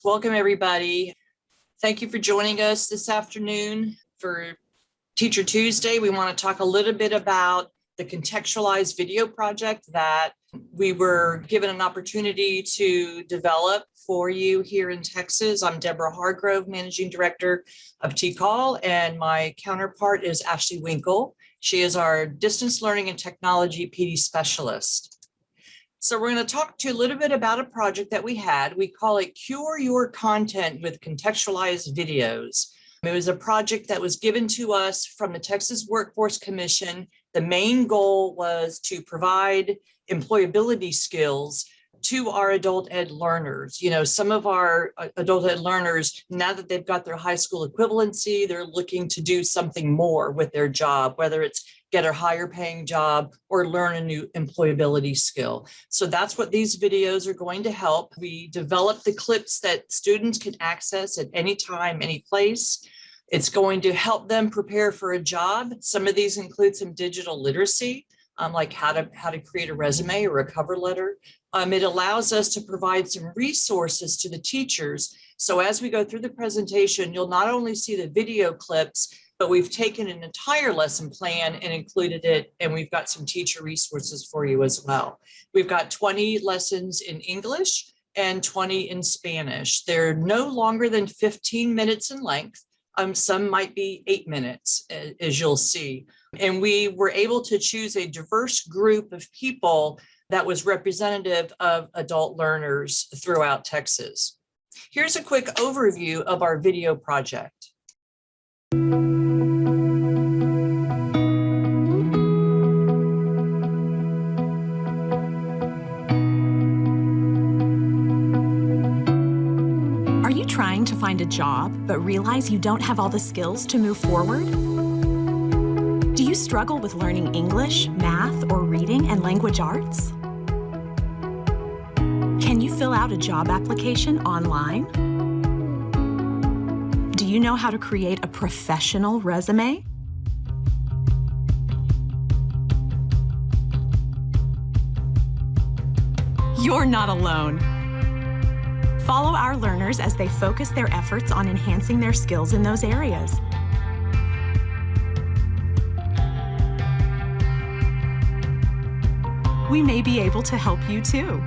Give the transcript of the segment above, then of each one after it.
Welcome, everybody. Thank you for joining us this afternoon for Teacher Tuesday. We want to talk a little bit about the Contextualized video project that we were given an opportunity to develop for you here in Texas. I'm Deborah Hargrove, Managing Director of TCAL, and my counterpart is Ashley Winkle. She is our Distance Learning and Technology PD Specialist. So we're going to talk to you a little bit about a project that we had. We call it Cure Your Content with Contextualized Videos. It was a project that was given to us from the Texas Workforce Commission. The main goal was to provide employability skills to our adult ed learners. You know, some of our adult ed learners, now that they've got their high school equivalency, they're looking to do something more with their job, whether it's get a higher paying job or learn a new employability skill. So that's what these videos are going to help. We develop the clips that students can access at any time, any place. It's going to help them prepare for a job. Some of these include some digital literacy, like how to create a resume or a cover letter. It allows us to provide some resources to the teachers. So as we go through the presentation, you'll not only see the video clips, but we've taken an entire lesson plan and included it, and we've got some teacher resources for you as well. We've got 20 lessons in English and 20 in Spanish. They're no longer than 15 minutes in length. Some might be 8 minutes, as you'll see. And we were able to choose a diverse group of people that was representative of adult learners throughout Texas. Here's a quick overview of our video project. Are you trying to find a job but realize you don't have all the skills to move forward? Do you struggle with learning English, math, or reading and language arts? Can you fill out a job application online? Do you know how to create a professional resume? You're not alone. Follow our learners as they focus their efforts on enhancing their skills in those areas. We may be able to help you too.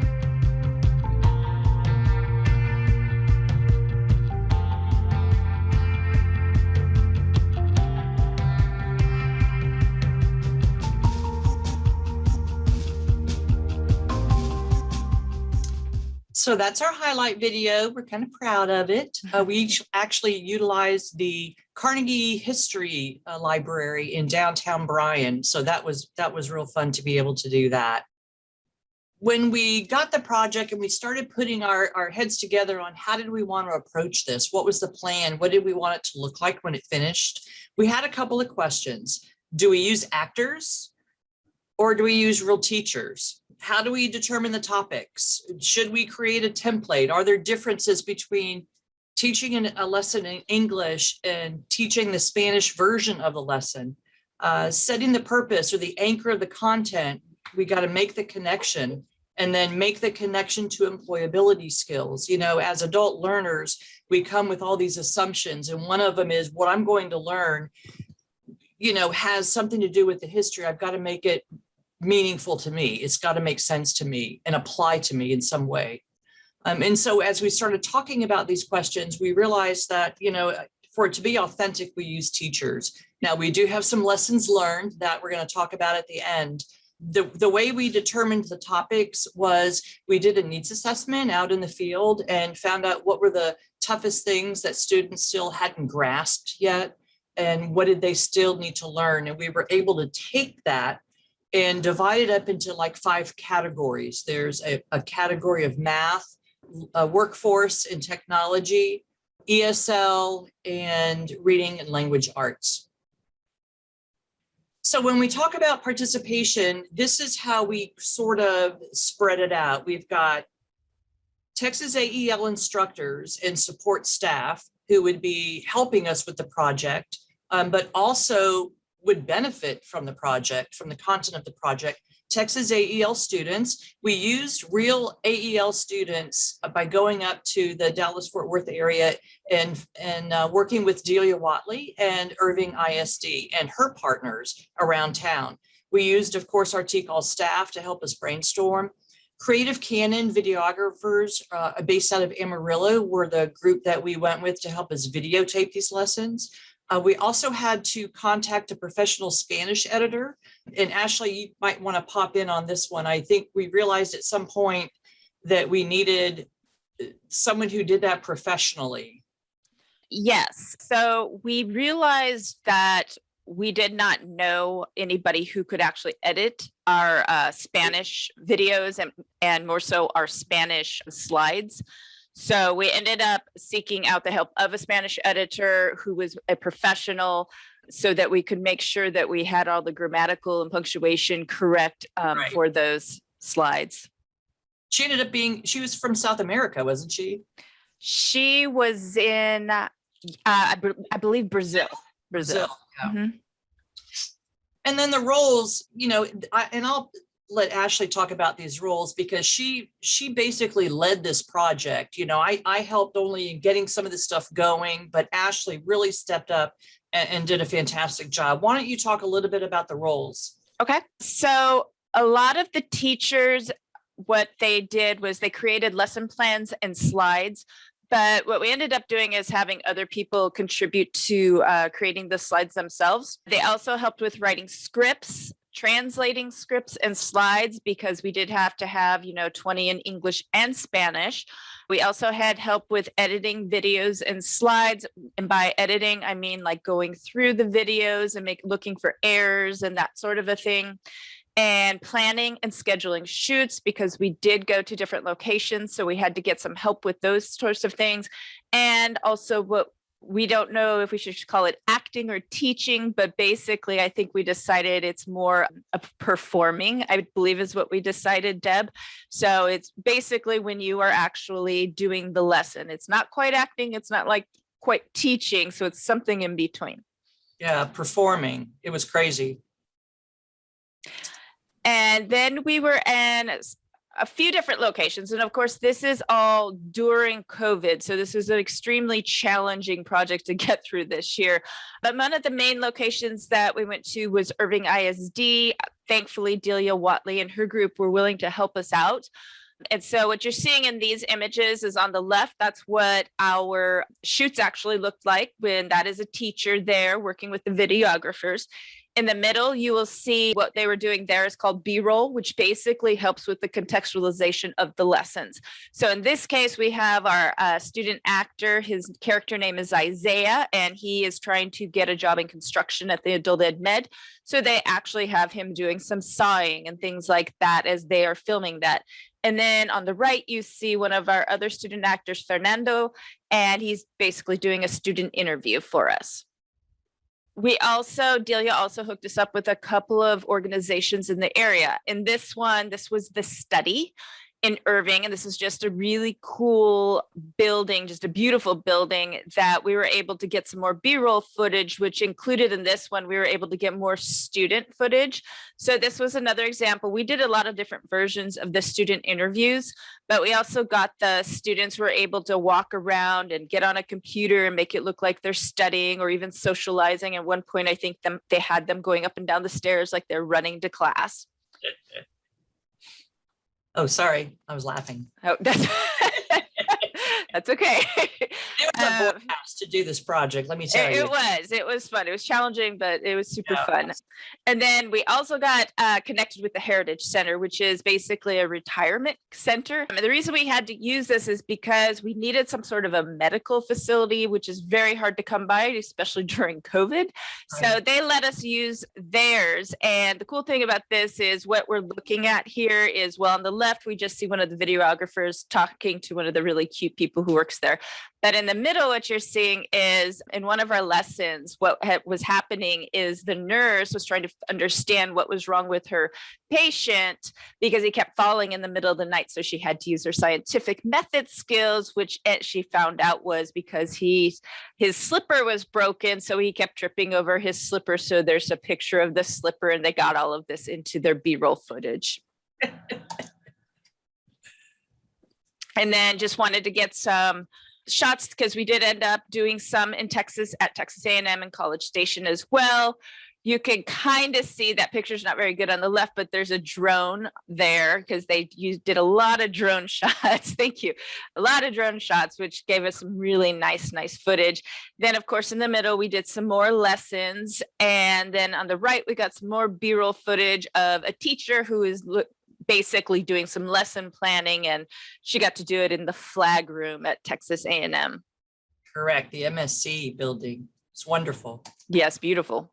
So that's our highlight video. We're kind of proud of it. We actually utilized the Carnegie History Library in downtown Bryan. So that was real fun to be able to do that. When we got the project and we started putting our heads together on how did we want to approach this? What was the plan? What did we want it to look like when it finished? We had a couple of questions. Do we use actors or do we use real teachers? How do we determine the topics? Should we create a template? Are there differences between teaching a lesson in English and teaching the Spanish version of the lesson? Setting the purpose or the anchor of the content, we got to make the connection and then make the connection to employability skills. You know, as adult learners, we come with all these assumptions, and one of them is what I'm going to learn, you know, has something to do with the history. I've got to make it meaningful to me. It's got to make sense to me and apply to me in some way. And so as we started talking about these questions, we realized that, you know, for it to be authentic, we use teachers. Now, we do have some lessons learned that we're going to talk about at the end. The way we determined the topics was we did a needs assessment out in the field and found out what were the toughest things that students still hadn't grasped yet, and what did they still need to learn. And we were able to take that and divide it up into like 5 categories. There's a category of math, workforce and technology, ESL, and reading and language arts. So when we talk about participation, this is how we sort of spread it out. We've got Texas AEL instructors and support staff who would be helping us with the project, but also would benefit from the project, from the content of the project. Texas AEL students. We used real AEL students by going up to the Dallas-Fort Worth area and working with Delia Watley and Irving ISD and her partners around town. We used, of course, our TCAL staff to help us brainstorm. Creative Canon videographers based out of Amarillo were the group that we went with to help us videotape these lessons. We also had to contact a professional Spanish editor. And Ashley, you might want to pop in on this one. I think we realized at some point that we needed someone who did that professionally. Yes. So we realized that we did not know anybody who could actually edit our Spanish videos and more so our Spanish slides. So we ended up seeking out the help of a Spanish editor who was a professional so that we could make sure that we had all the grammatical and punctuation correct Right. for those slides. She ended up she was from South America, wasn't she? She was in, I believe, Brazil. Yeah. Mhm. And then the roles, I'll let Ashley talk about these roles because she basically led this project. I helped only in getting some of this stuff going, but Ashley really stepped up and did a fantastic job. Why don't you talk a little bit about the roles? Okay. So a lot of the teachers, what they did was they created lesson plans and slides. But what we ended up doing is having other people contribute to creating the slides themselves. They also helped with writing scripts, translating scripts and slides, because we did have to have, 20 in English and Spanish. We also had help with editing videos and slides. And by editing, I mean like going through the videos and looking for errors and that sort of a thing. And planning and scheduling shoots, because we did go to different locations. So we had to get some help with those sorts of things. And also what we don't know if we should call it acting or teaching, but basically I think we decided it's more of performing, I believe is what we decided, Deb. So it's basically when you are actually doing the lesson. It's not quite acting. It's not like quite teaching. So it's something in between. Yeah, performing. It was crazy. And then we were in a few different locations. And of course, this is all during COVID. So this was an extremely challenging project to get through this year. But one of the main locations that we went to was Irving ISD. Thankfully, Delia Watley and her group were willing to help us out. And so what you're seeing in these images is on the left, that's what our shoots actually looked like when that is a teacher there working with the videographers. In the middle, you will see what they were doing there is called B-roll, which basically helps with the contextualization of the lessons. So in this case, we have our student actor. His character name is Isaiah, and he is trying to get a job in construction at the Adult Ed Med. So they actually have him doing some sawing and things like that as they are filming that. And then on the right, you see one of our other student actors, Fernando, and he's basically doing a student interview for us. Delia also hooked us up with a couple of organizations in the area. In this one, this was The Study in Irving, and this is just a really cool building, just a beautiful building that we were able to get some more B-roll footage, which included in this one, we were able to get more student footage. So this was another example. We did a lot of different versions of the student interviews, but we also got the students were able to walk around and get on a computer and make it look like they're studying or even socializing. At one point, I think they had them going up and down the stairs like they're running to class. Oh, sorry. I was laughing. Oh, that's okay. It was a blast to do this project. Let me tell you. It was fun. It was challenging, but it was super Yeah. fun. And then we also got connected with the Heritage Center, which is basically a retirement center. And the reason we had to use this is because we needed some sort of a medical facility, which is very hard to come by, especially during COVID. So Right. they let us use theirs. And the cool thing about this is what we're looking at here is, well, on the left, we just see one of the videographers talking to one of the really cute people who works there. But in the middle, what you're seeing is in one of our lessons, what was happening is the nurse was trying to understand what was wrong with her patient because he kept falling in the middle of the night. So she had to use her scientific method skills, which she found out was because his slipper was broken. So he kept tripping over his slipper. So there's a picture of the slipper, and they got all of this into their B-roll footage. And then just wanted to get some shots because we did end up doing some in Texas at Texas A&M and College Station as well. You can kind of see that picture's not very good on the left, but there's a drone there because they did a lot of drone shots. Thank you. A lot of drone shots, which gave us some really nice footage. Then, of course, in the middle, we did some more lessons. And then on the right, we got some more B-roll footage of a teacher who is basically doing some lesson planning, and she got to do it in the flag room at Texas A&M. Correct. The MSC building. It's wonderful. Yes, beautiful.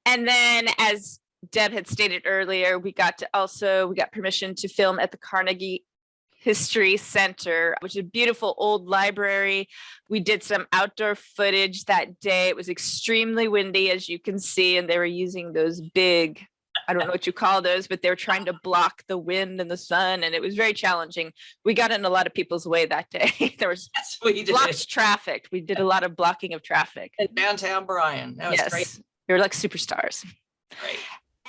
And then, as Deb had stated earlier, we got permission to film at the Carnegie History Center, which is a beautiful old library. We did some outdoor footage that day. It was extremely windy, as you can see, and they were using those big, I don't know what you call those, but they were trying to block the wind and the sun, and it was very challenging. We got in a lot of people's way that day. There was blocked traffic. We did a lot of blocking of traffic. In downtown Bryan. That was great. They were like superstars. Right.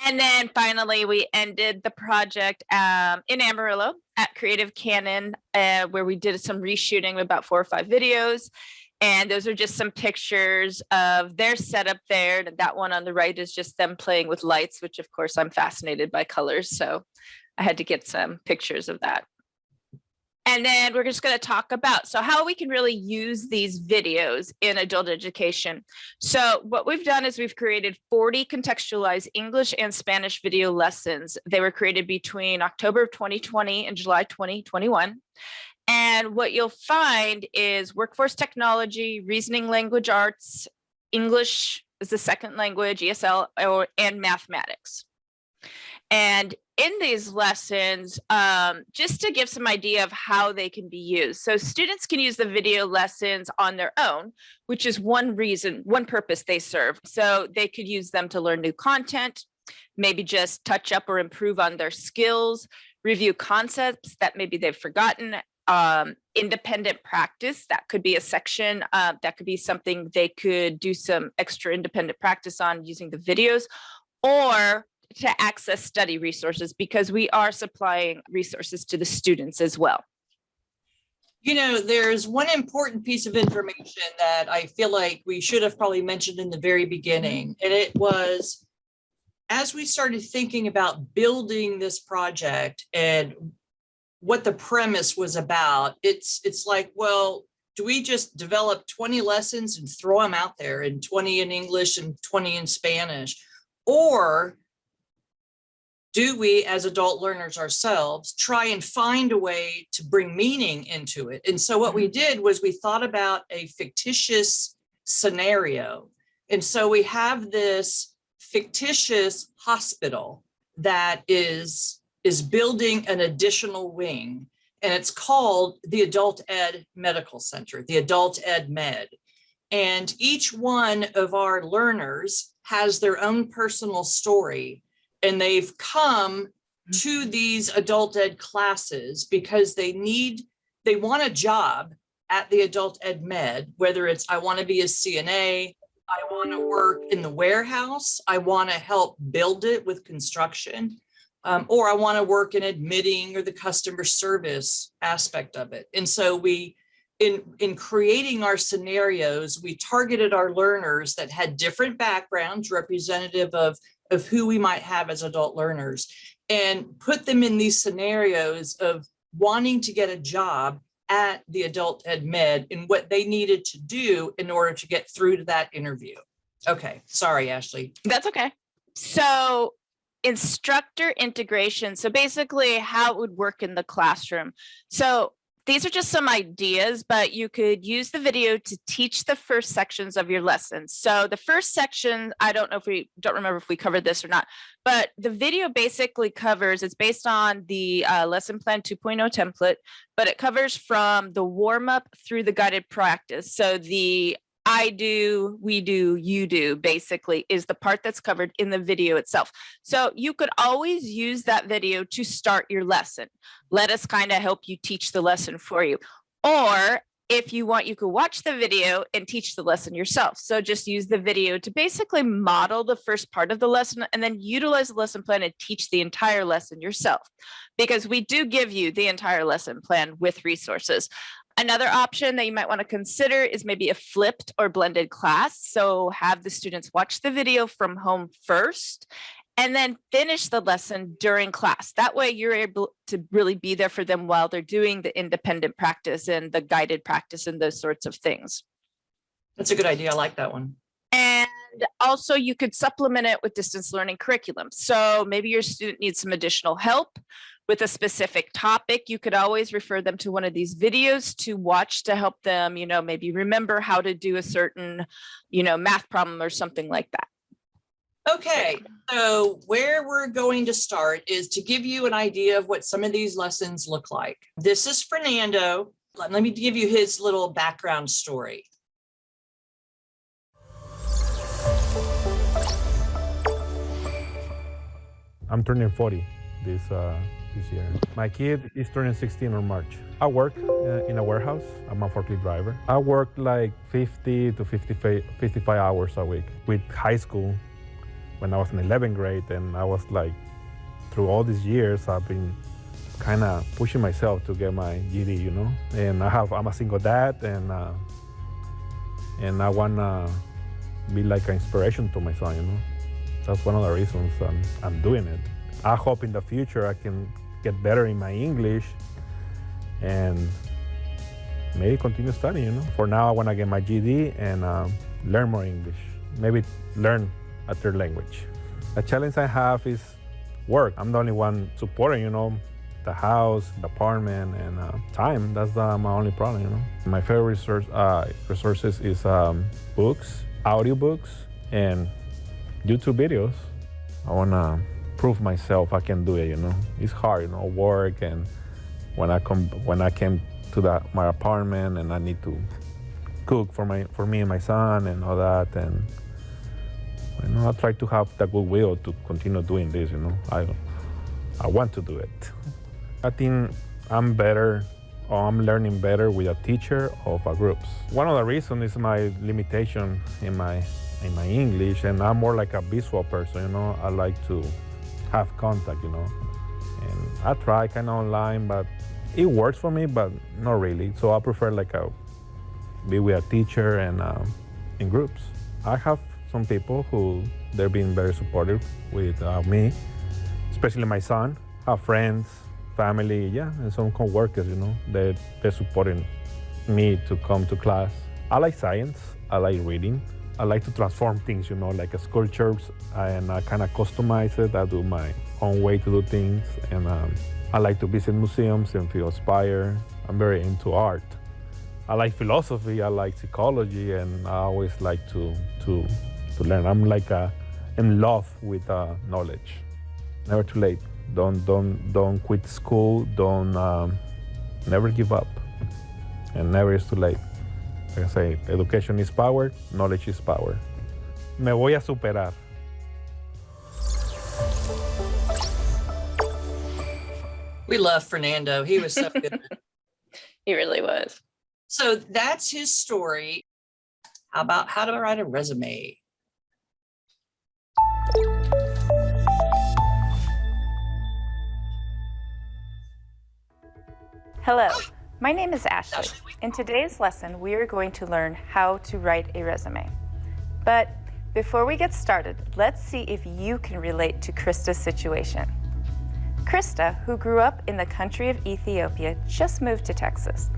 And then finally, we ended the project in Amarillo at Creative Cannon, where we did some reshooting of about 4 or 5 videos. And those are just some pictures of their setup there. And that one on the right is just them playing with lights, which of course I'm fascinated by colors. So I had to get some pictures of that. And then we're just going to talk about how we can really use these videos in adult education. So what we've done is we've created 40 contextualized English and Spanish video lessons. They were created between October of 2020 and July 2021. And what you'll find is workforce technology, reasoning language arts, English as a second language, ESL, and mathematics. And in these lessons, just to give some idea of how they can be used. So students can use the video lessons on their own, which is one purpose they serve. So they could use them to learn new content, maybe just touch up or improve on their skills, review concepts that maybe they've forgotten, independent practice. That could be a section, that could be something they could do some extra independent practice on using the videos, or to access study resources, because we are supplying resources to the students as well. You know, there's one important piece of information that I feel like we should have probably mentioned in the very beginning. And it was, as we started thinking about building this project and what the premise was about, it's like, well, do we just develop 20 lessons and throw them out there, and 20 in English and 20 in Spanish? Or do we, as adult learners ourselves, try and find a way to bring meaning into it? And so what we did was we thought about a fictitious scenario. And so we have this fictitious hospital that is building an additional wing, and it's called the Adult Ed Medical Center, the Adult Ed Med. And each one of our learners has their own personal story, and they've come to these adult ed classes because they want a job at the Adult Ed Med, whether it's, I want to be a CNA, I want to work in the warehouse, I want to help build it with construction, or I want to work in admitting or the customer service aspect of it. And so in creating our scenarios, we targeted our learners that had different backgrounds representative of who we might have as adult learners, and put them in these scenarios of wanting to get a job at the Adult Ed Med and what they needed to do in order to get through to that interview. Okay, sorry, Ashley. That's okay. So instructor integration. So basically how it would work in the classroom. So These are just some ideas, but you could use the video to teach the first sections of your lesson. So the first section, I don't remember if we covered this or not, but the video basically covers, it's based on the lesson plan 2.0 template, but it covers from the warm up through the guided practice. So the I do, we do, you do, basically is the part that's covered in the video itself. So you could always use that video to start your lesson. Let us kind of help you teach the lesson for you. Or if you want, you could watch the video and teach the lesson yourself. So just use the video to basically model the first part of the lesson and then utilize the lesson plan and teach the entire lesson yourself. Because we do give you the entire lesson plan with resources. Another option that you might want to consider is maybe a flipped or blended class. So have the students watch the video from home first and then finish the lesson during class. That way you're able to really be there for them while they're doing the independent practice and the guided practice and those sorts of things. That's a good idea. I like that one. And also you could supplement it with distance learning curriculum. So maybe your student needs some additional help with a specific topic. You could always refer them to one of these videos to watch to help them, maybe remember how to do a certain, math problem or something like that. Okay, so where we're going to start is to give you an idea of what some of these lessons look like. This is Fernando. Let me give you his little background story. I'm turning 40 this year. My kid is turning 16 in March. I work in a warehouse. I'm a forklift driver. I work like 50 to 55 hours a week. With high school, when I was in 11th grade, and I was like, through all these years, I've been kind of pushing myself to get my GED, And I'm a single dad, and I wanna be like an inspiration to my son, That's one of the reasons I'm doing it. I hope in the future I can get better in my English and maybe continue studying, For now, I want to get my GED and learn more English, maybe learn a third language. The challenge I have is work. I'm the only one supporting, the house, the apartment, and time. That's my only problem, My favorite resources is books, audiobooks, and YouTube videos. I want to prove myself I can do it, It's hard, work, and when I came to my apartment and I need to cook for me and my son and all that, and I try to have the goodwill to continue doing this, I want to do it. I think I'm better, or I'm learning better with a teacher of a groups. One of the reasons is my limitation in my English, and I'm more like a visual person, I like to have contact, and I try kind of online, but it works for me, but not really. So I prefer be with a teacher and in groups. I have some people who they're being very supportive with me, especially my son. I have friends, family, and some coworkers, they're supporting me to come to class. I like science, I like reading. I like to transform things, like sculptures, and I kind of customize it. I do my own way to do things, and I like to visit museums and feel inspired. I'm very into art. I like philosophy, I like psychology, and I always like to learn. I'm in love with knowledge. Never too late. Don't quit school. Don't never give up, and never is too late. Like I say, education is power, knowledge is power. Me voy a superar. We love Fernando. He was so good. He really was. So that's his story. How about how to write a resume? Hello, my name is Ashley. In today's lesson, we are going to learn how to write a resume. But before we get started, let's see if you can relate to Krista's situation. Krista, who grew up in the country of Ethiopia, just moved to Texas.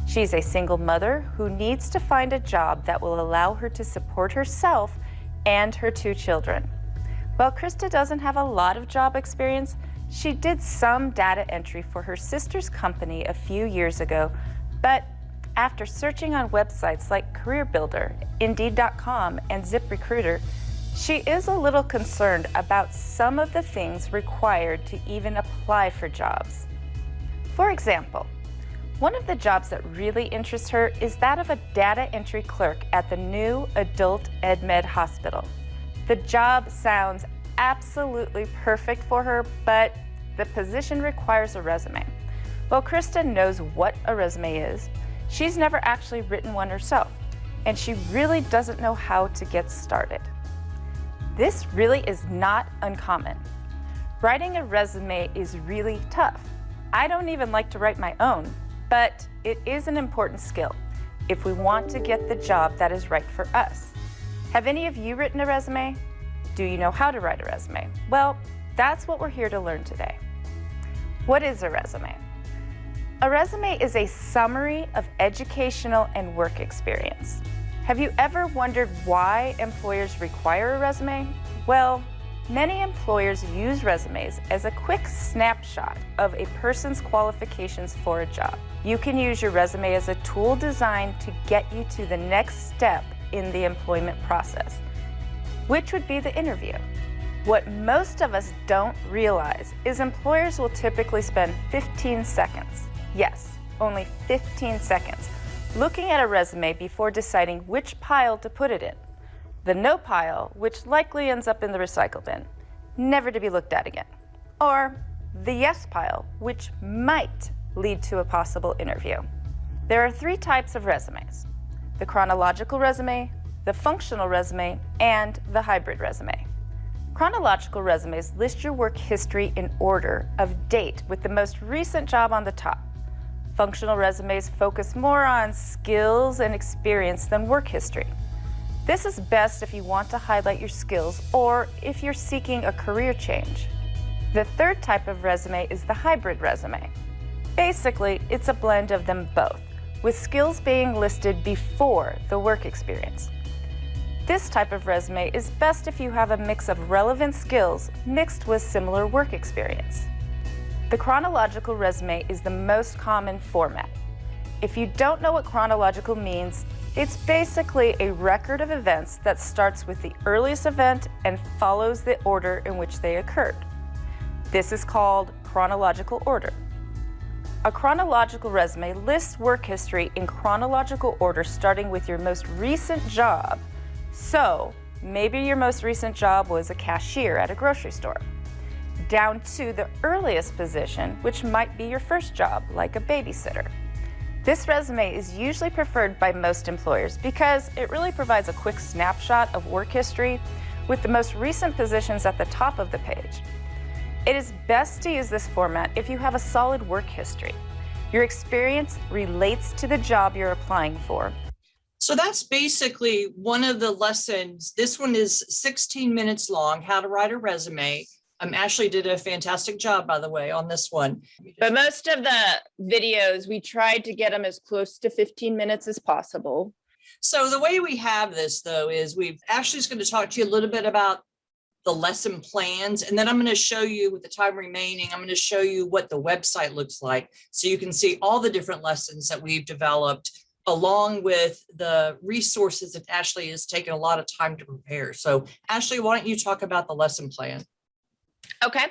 She's a single mother who needs to find a job that will allow her to support herself and her 2 children. While Krista doesn't have a lot of job experience, She did some data entry for her sister's company a few years ago, but after searching on websites like CareerBuilder, Indeed.com, and ZipRecruiter, she is a little concerned about some of the things required to even apply for jobs. For example, one of the jobs that really interests her is that of a data entry clerk at the new Adult EdMed Hospital. The job sounds absolutely perfect for her, but the position requires a resume. Well, Krista knows what a resume is. She's never actually written one herself, and she really doesn't know how to get started. This really is not uncommon. Writing a resume is really tough. I don't even like to write my own, but it is an important skill if we want to get the job that is right for us. Have any of you written a resume? Do you know how to write a resume? Well, that's what we're here to learn today. What is a resume? A resume is a summary of educational and work experience. Have you ever wondered why employers require a resume? Well, many employers use resumes as a quick snapshot of a person's qualifications for a job. You can use your resume as a tool designed to get you to the next step in the employment process, which would be the interview. What most of us don't realize is employers will typically spend 15 seconds, yes, only 15 seconds, looking at a resume before deciding which pile to put it in. The no pile, which likely ends up in the recycle bin, never to be looked at again. Or the yes pile, which might lead to a possible interview. There are 3 types of resumes: the chronological resume, the functional resume, and the hybrid resume. Chronological resumes list your work history in order of date with the most recent job on the top. Functional resumes focus more on skills and experience than work history. This is best if you want to highlight your skills or if you're seeking a career change. The 3rd type of resume is the hybrid resume. Basically, it's a blend of them both, with skills being listed before the work experience. This type of resume is best if you have a mix of relevant skills mixed with similar work experience. The chronological resume is the most common format. If you don't know what chronological means, it's basically a record of events that starts with the earliest event and follows the order in which they occurred. This is called chronological order. A chronological resume lists work history in chronological order starting with your most recent job. So maybe your most recent job was a cashier at a grocery store, down to the earliest position, which might be your first job, like a babysitter. This resume is usually preferred by most employers because it really provides a quick snapshot of work history with the most recent positions at the top of the page. It is best to use this format if you have a solid work history. Your experience relates to the job you're applying for. So that's basically one of the lessons. This one is 16 minutes long, how to write a resume. Ashley did a fantastic job, by the way, on this one. But most of the videos, we tried to get them as close to 15 minutes as possible. So the way we have this, though, is Ashley's going to talk to you a little bit about the lesson plans, and then I'm going to show you, with the time remaining, I'm going to show you what the website looks like so you can see all the different lessons that we've developed, along with the resources that Ashley has taken a lot of time to prepare. So Ashley, why don't you talk about the lesson plan? Okay,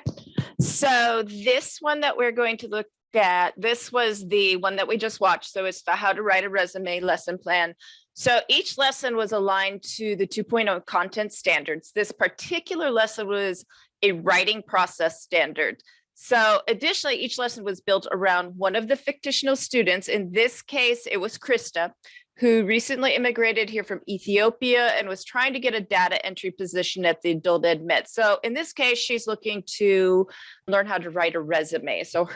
so this one that we're going to look at, this was the one that we just watched. So it's the how to write a resume lesson plan. So each lesson was aligned to the 2.0 content standards. This particular lesson was a writing process standard. So additionally, each lesson was built around one of the fictional students. In this case, it was Krista, who recently immigrated here from Ethiopia and was trying to get a data entry position at the Adult Ed Med. So in this case, she's looking to learn how to write a resume. So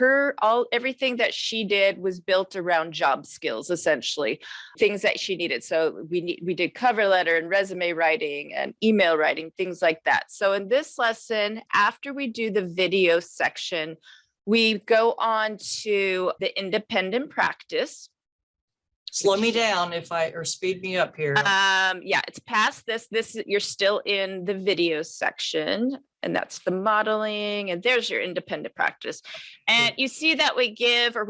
everything that she did was built around job skills, essentially, things that she needed. So we did cover letter and resume writing and email writing, things like that. So in this lesson, after we do the video section, we go on to the independent practice. Slow me down or speed me up here. Yeah, it's past this. You're still in the video section. And that's the modeling, and there's your independent practice. And you see that we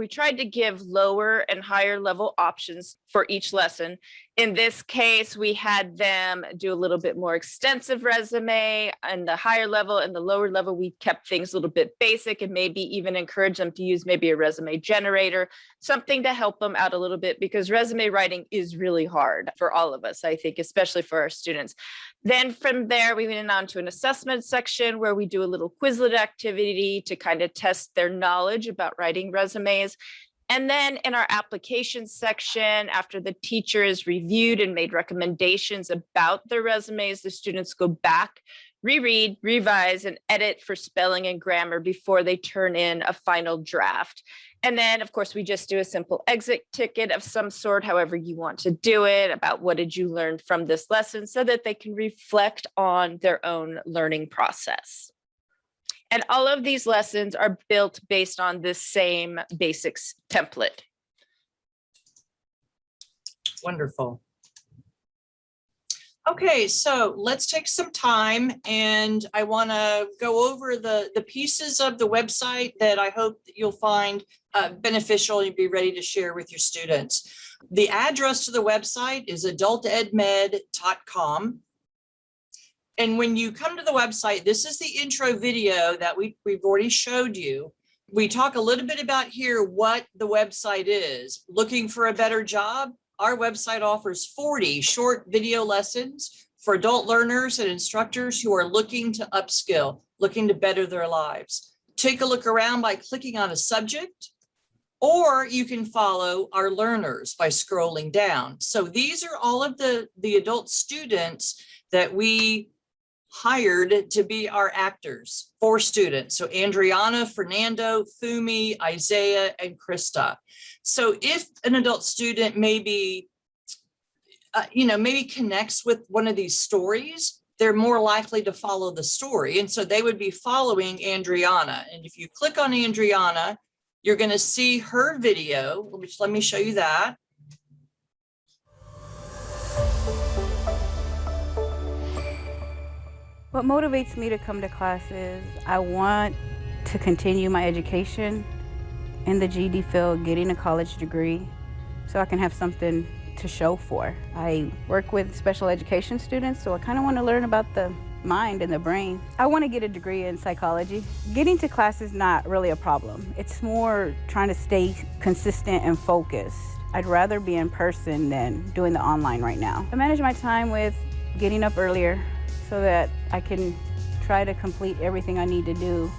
tried to give lower and higher level options for each lesson. In this case, we had them do a little bit more extensive resume, and the higher level and the lower level, we kept things a little bit basic and maybe even encourage them to use maybe a resume generator, something to help them out a little bit, because resume writing is really hard for all of us, I think, especially for our students. Then from there, we went on to an assessment section where we do a little Quizlet activity to kind of test their knowledge about writing resumes. And then in our application section, after the teacher is reviewed and made recommendations about their resumes, the students go back, reread, revise, and edit for spelling and grammar before they turn in a final draft. And then, of course, we just do a simple exit ticket of some sort, however you want to do it, about what did you learn from this lesson, so that they can reflect on their own learning process. And all of these lessons are built based on this same basics template. Wonderful. Okay, so let's take some time, and I want to go over the pieces of the website that I hope that you'll find beneficial and be ready to share with your students. The address to the website is adultedmed.com. And when you come to the website, this is the intro video that we've already showed you. We talk a little bit about here what the website is. Looking for a better job? Our website offers 40 short video lessons for adult learners and instructors who are looking to upskill, looking to better their lives. Take a look around by clicking on a subject, or you can follow our learners by scrolling down. So these are all of the adult students that we hired to be our actors for students. So Andriana, Fernando, Fumi, Isaiah, and Krista. So if an adult student maybe, maybe connects with one of these stories, they're more likely to follow the story. And so they would be following Andriana. And if you click on Andriana, you're going to see her video, which let me show you that. What motivates me to come to class is I want to continue my education in the GED field, getting a college degree, so I can have something to show for. I work with special education students, so I kind of want to learn about the mind and the brain. I want to get a degree in psychology. Getting to class is not really a problem. It's more trying to stay consistent and focused. I'd rather be in person than doing the online right now. I manage my time with getting up earlier, so that I can try to complete everything I need to do,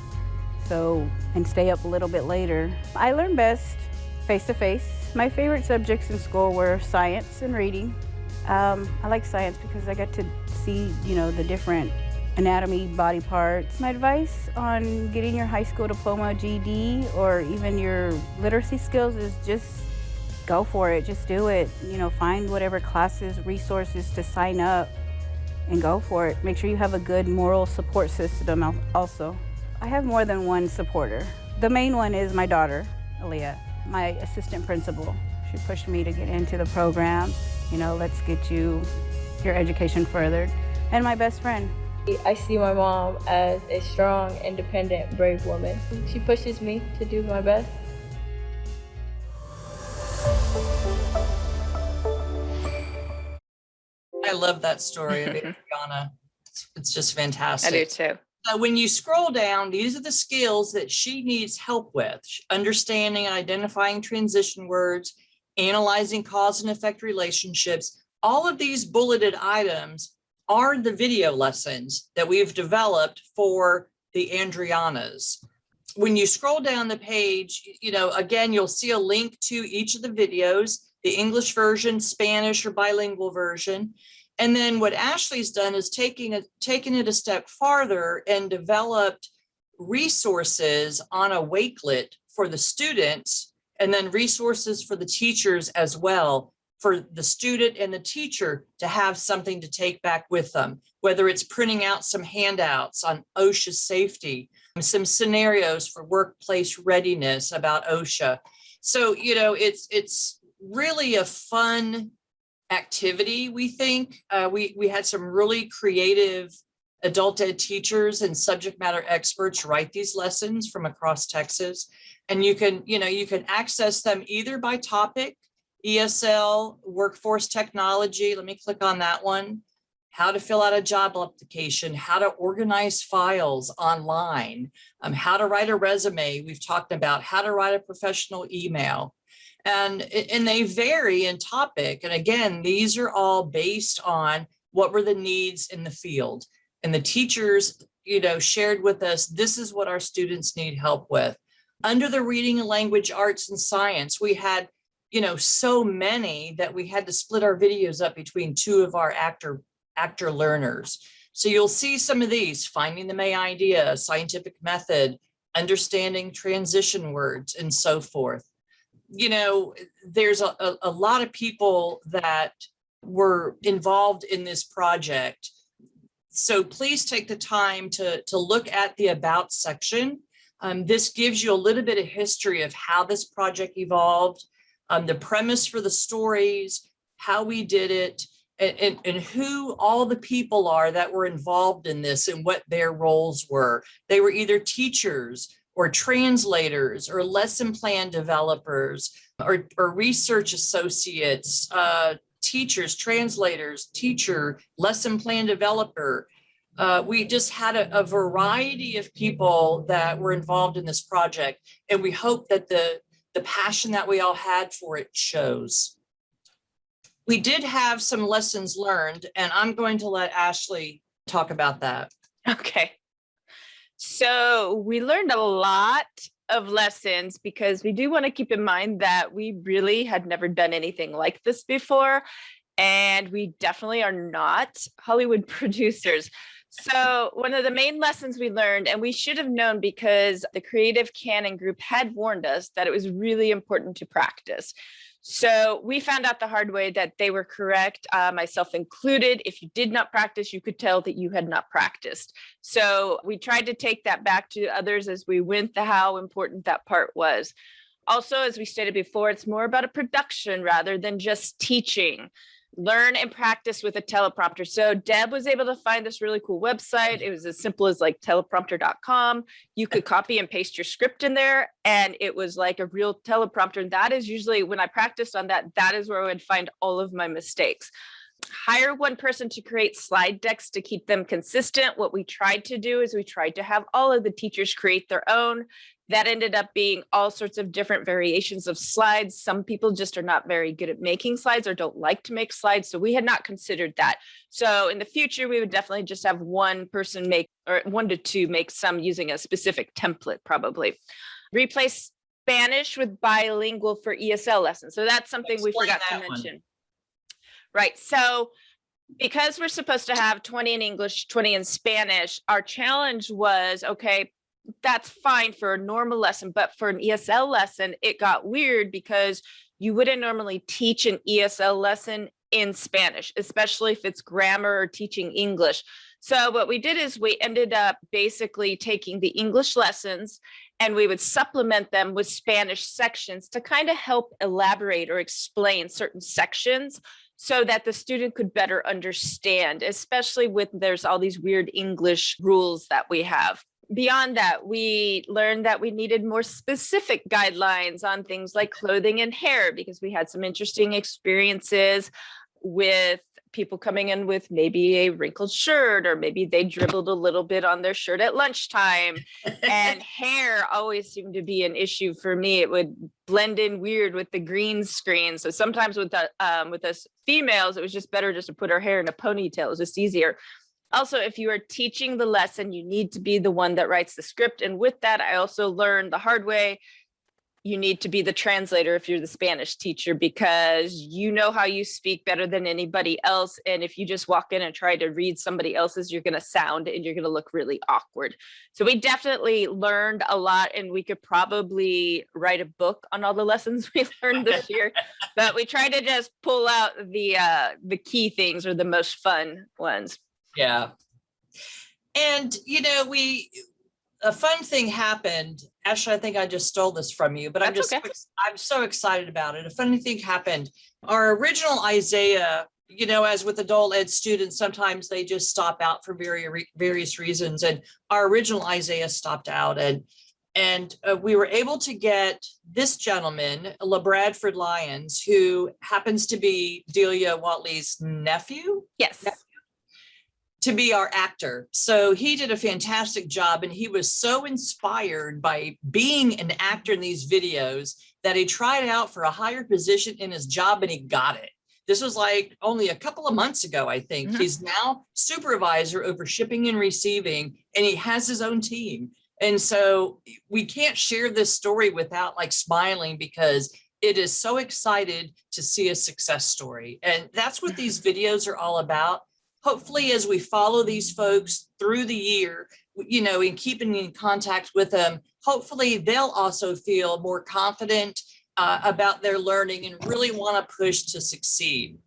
and stay up a little bit later. I learn best face-to-face. My favorite subjects in school were science and reading. I like science because I got to see, the different anatomy, body parts. My advice on getting your high school diploma, GED, or even your literacy skills is just go for it, just do it. Find whatever classes, resources to sign up, and go for it. Make sure you have a good moral support system also. I have more than one supporter. The main one is my daughter, Aaliyah, my assistant principal. She pushed me to get into the program. Let's get your education furthered. And my best friend. I see my mom as a strong, independent, brave woman. She pushes me to do my best. I love that story of Adriana. It's just fantastic. I do too. When you scroll down, these are the skills that she needs help with: understanding and identifying transition words, analyzing cause and effect relationships. All of these bulleted items are the video lessons that we've developed for the Andrianas. When you scroll down the page, again, you'll see a link to each of the videos, the English version, Spanish or bilingual version. And then what Ashley's done is taken it a step farther and developed resources on a Wakelet for the students, and then resources for the teachers as well, for the student and the teacher to have something to take back with them, whether it's printing out some handouts on OSHA safety, some scenarios for workplace readiness about OSHA. So, it's really a fun activity, we think. We had some really creative adult ed teachers and subject matter experts write these lessons from across Texas. And you can access them either by topic, ESL, workforce technology. Let me click on that one. How to fill out a job application, how to organize files online, how to write a resume. We've talked about how to write a professional email. And they vary in topic. And again, these are all based on what were the needs in the field. And the teachers, shared with us, this is what our students need help with. Under the reading and language arts and science, we had, so many that we had to split our videos up between two of our actor learners. So you'll see some of these: finding the main idea, scientific method, understanding transition words, and so forth. There's a lot of people that were involved in this project. So please take the time to look at the About section. This gives you a little bit of history of how this project evolved, the premise for the stories, how we did it, and who all the people are that were involved in this and what their roles were. They were either teachers or translators or lesson plan developers or research associates, teachers, translators, teacher, lesson plan developer. We just had a variety of people that were involved in this project, and we hope that the passion that we all had for it shows. We did have some lessons learned, and I'm going to let Ashley talk about that. Okay. So we learned a lot of lessons because we do want to keep in mind that we really had never done anything like this before. And we definitely are not Hollywood producers. So one of the main lessons we learned, and we should have known because the Creative Canon group had warned us that it was really important to practice. So we found out the hard way that they were correct, myself included. If you did not practice, you could tell that you had not practiced. So we tried to take that back to others as we went, how important that part was. Also, as we stated before, it's more about a production rather than just teaching. Learn and practice with a teleprompter. So Deb was able to find this really cool website. It was as simple as like teleprompter.com. You could copy and paste your script in there, and it was like a real teleprompter. And that is usually when I practiced on that, that is where I would find all of my mistakes. Hire one person to create slide decks to keep them consistent. What we tried to do is we tried to have all of the teachers create their own. That ended up being all sorts of different variations of slides. Some people just are not very good at making slides or don't like to make slides. So we had not considered that. So in the future, we would definitely just have one person make, or 1 to 2 make some using a specific template, probably. Replace Spanish with bilingual for ESL lessons. So that's something we forgot to mention. Right. So because we're supposed to have 20 in English, 20 in Spanish, our challenge was, okay, that's fine for a normal lesson, but for an ESL lesson, it got weird because you wouldn't normally teach an ESL lesson in Spanish, especially if it's grammar or teaching English. So what we did is we ended up basically taking the English lessons and we would supplement them with Spanish sections to kind of help elaborate or explain certain sections so that the student could better understand, especially with there's all these weird English rules that we have. Beyond that, we learned that we needed more specific guidelines on things like clothing and hair, because we had some interesting experiences with people coming in with maybe a wrinkled shirt, or maybe they dribbled a little bit on their shirt at lunchtime. And hair always seemed to be an issue for me. It would blend in weird with the green screen. So sometimes with us females, it was just better just to put our hair in a ponytail. It was just easier. Also, if you are teaching the lesson, you need to be the one that writes the script. And with that, I also learned the hard way, you need to be the translator if you're the Spanish teacher, because you know how you speak better than anybody else. And if you just walk in and try to read somebody else's, you're going to sound and you're going to look really awkward. So we definitely learned a lot, and we could probably write a book on all the lessons we learned this year. But we tried to just pull out the key things or the most fun ones. Yeah. And, a fun thing happened. Ashley, I think I just stole this from you, but I'm so excited about it. A funny thing happened. Our original Isaiah you know, as with adult ed students, sometimes they just stop out for various reasons. And our original Isaiah stopped out, and we were able to get this gentleman, LaBradford Lyons, who happens to be Delia Watley's nephew. Yes. To be our actor. So he did a fantastic job, and he was so inspired by being an actor in these videos that he tried out for a higher position in his job, and he got it. This was like only a couple of months ago, I think. Mm-hmm. He's now supervisor over shipping and receiving, and he has his own team. And so we can't share this story without like smiling, because it is so excited to see a success story. And that's what these videos are all about. Hopefully, as we follow these folks through the year, you know, and keeping in contact with them, hopefully they'll also feel more confident about their learning and really want to push to succeed.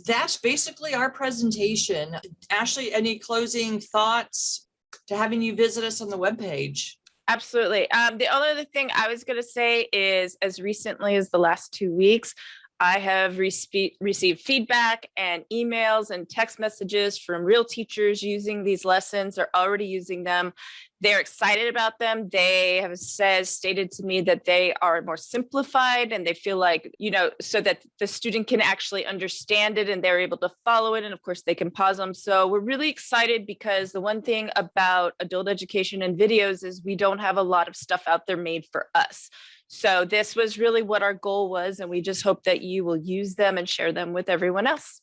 That's basically our presentation. Ashley, any closing thoughts to having you visit us on the webpage? Absolutely. The only other thing I was going to say is, as recently as the last 2 weeks, I have received feedback and emails and text messages from real teachers using these lessons. They're already using them. They're excited about them. They have stated to me that they are more simplified, and they feel like, you know, so that the student can actually understand it and they're able to follow it. And of course they can pause them. So we're really excited, because the one thing about adult education and videos is we don't have a lot of stuff out there made for us. So this was really what our goal was, and we just hope that you will use them and share them with everyone else.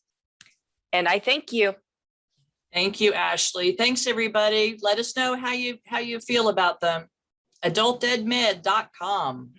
And I thank you. Thank you, Ashley. Thanks, everybody. Let us know how you feel about them. adultedmed.com.